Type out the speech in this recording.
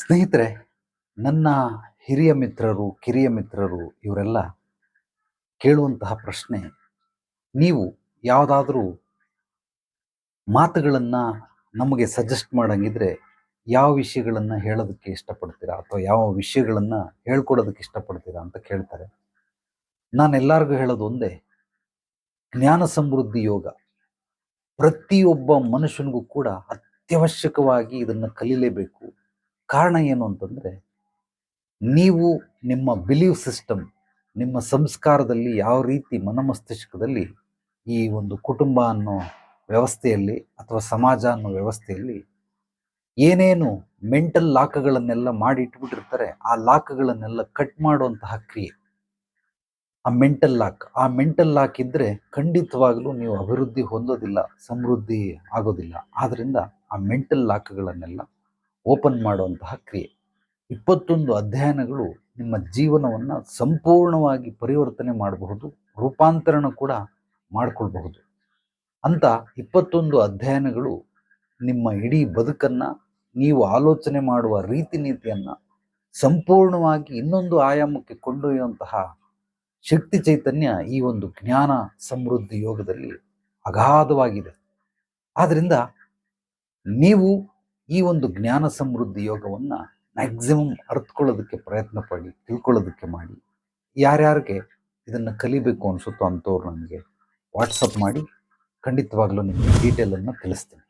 ಸ್ನೇಹಿತರೆ, ನನ್ನ ಹಿರಿಯ ಮಿತ್ರರು, ಕಿರಿಯ ಮಿತ್ರರು ಇವರೆಲ್ಲ ಕೇಳುವಂತಹ ಪ್ರಶ್ನೆ, ನೀವು ಯಾವುದಾದ್ರೂ ಮಾತುಗಳನ್ನು ನಮಗೆ ಸಜೆಸ್ಟ್ ಮಾಡಂಗಿದ್ರೆ ಯಾವ ವಿಷಯಗಳನ್ನು ಹೇಳೋದಕ್ಕೆ ಇಷ್ಟಪಡ್ತೀರಾ ಅಥವಾ ಯಾವ ವಿಷಯಗಳನ್ನು ಹೇಳ್ಕೊಡೋದಕ್ಕೆ ಇಷ್ಟಪಡ್ತೀರಾ ಅಂತ ಕೇಳ್ತಾರೆ. ನಾನು ಎಲ್ಲರಿಗೂ ಹೇಳೋದು ಒಂದೇ, ಜ್ಞಾನ ಸಮೃದ್ಧಿ ಯೋಗ ಪ್ರತಿಯೊಬ್ಬ ಮನುಷ್ಯನಿಗೂ ಕೂಡ ಅತ್ಯವಶ್ಯಕವಾಗಿ ಇದನ್ನು ಕಲೀಲೇಬೇಕು. ಕಾರಣ ಏನು ಅಂತಂದರೆ, ನೀವು ನಿಮ್ಮ ಬಿಲೀವ್ ಸಿಸ್ಟಮ್, ನಿಮ್ಮ ಸಂಸ್ಕಾರದಲ್ಲಿ ಯಾವ ರೀತಿ ಮನಮಸ್ತಿಷ್ಕದಲ್ಲಿ ಈ ಒಂದು ಕುಟುಂಬ ಅನ್ನೋ ವ್ಯವಸ್ಥೆಯಲ್ಲಿ ಅಥವಾ ಸಮಾಜ ಅನ್ನೋ ವ್ಯವಸ್ಥೆಯಲ್ಲಿ ಏನೇನು ಮೆಂಟಲ್ ಲಾಕ್ಗಳನ್ನೆಲ್ಲ ಮಾಡಿ ಇಟ್ಬಿಟ್ಟಿರ್ತಾರೆ, ಆ ಲಾಕ್ಗಳನ್ನೆಲ್ಲ ಕಟ್ ಮಾಡುವಂತಹ ಕ್ರಿಯೆ ಆ ಮೆಂಟಲ್ ಲಾಕ್ ಇದ್ದರೆ ಖಂಡಿತವಾಗಲೂ ನೀವು ಅಭಿವೃದ್ಧಿ ಹೊಂದೋದಿಲ್ಲ, ಸಮೃದ್ಧಿ ಆಗೋದಿಲ್ಲ. ಆದ್ದರಿಂದ ಆ ಮೆಂಟಲ್ ಲಾಕ್ಗಳನ್ನೆಲ್ಲ ಓಪನ್ ಮಾಡುವಂತಹ ಕ್ರಿಯೆ 21 ಅಧ್ಯಯನಗಳು ನಿಮ್ಮ ಜೀವನವನ್ನು ಸಂಪೂರ್ಣವಾಗಿ ಪರಿವರ್ತನೆ ಮಾಡಬಹುದು, ರೂಪಾಂತರಣ ಕೂಡ ಮಾಡಿಕೊಳ್ಬಹುದು. ಅಂತ 21 ಅಧ್ಯಯನಗಳು ನಿಮ್ಮ ಇಡೀ ಬದುಕನ್ನು, ನೀವು ಆಲೋಚನೆ ಮಾಡುವ ರೀತಿ ನೀತಿಯನ್ನು ಸಂಪೂರ್ಣವಾಗಿ ಇನ್ನೊಂದು ಆಯಾಮಕ್ಕೆ ಕೊಂಡೊಯ್ಯುವಂತಹ ಶಕ್ತಿ ಚೈತನ್ಯ ಈ ಒಂದು ಜ್ಞಾನ ಸಮೃದ್ಧಿ ಯೋಗದಲ್ಲಿ ಅಗಾಧವಾಗಿದೆ. ಆದ್ದರಿಂದ ನೀವು ಈ ಒಂದು ಜ್ಞಾನ ಸಮೃದ್ಧಿ ಯೋಗವನ್ನು ಮ್ಯಾಕ್ಸಿಮಮ್ ಅರ್ಥಕೊಳ್ಳೋದಕ್ಕೆ ಪ್ರಯತ್ನ ಪಡಿ, ತಿಳ್ಕೊಳ್ಳೋದಕ್ಕೆ ಮಾಡಿ. ಯಾರ್ಯಾರಿಗೆ ಇದನ್ನು ಕಲಿಬೇಕು ಅನಿಸುತ್ತೋ ಅಂಥವ್ರು ನನಗೆ ವಾಟ್ಸಪ್ ಮಾಡಿ, ಖಂಡಿತವಾಗ್ಲೂ ನಿಮಗೆ ಡೀಟೇಲನ್ನು ತಿಳಿಸ್ತೀನಿ.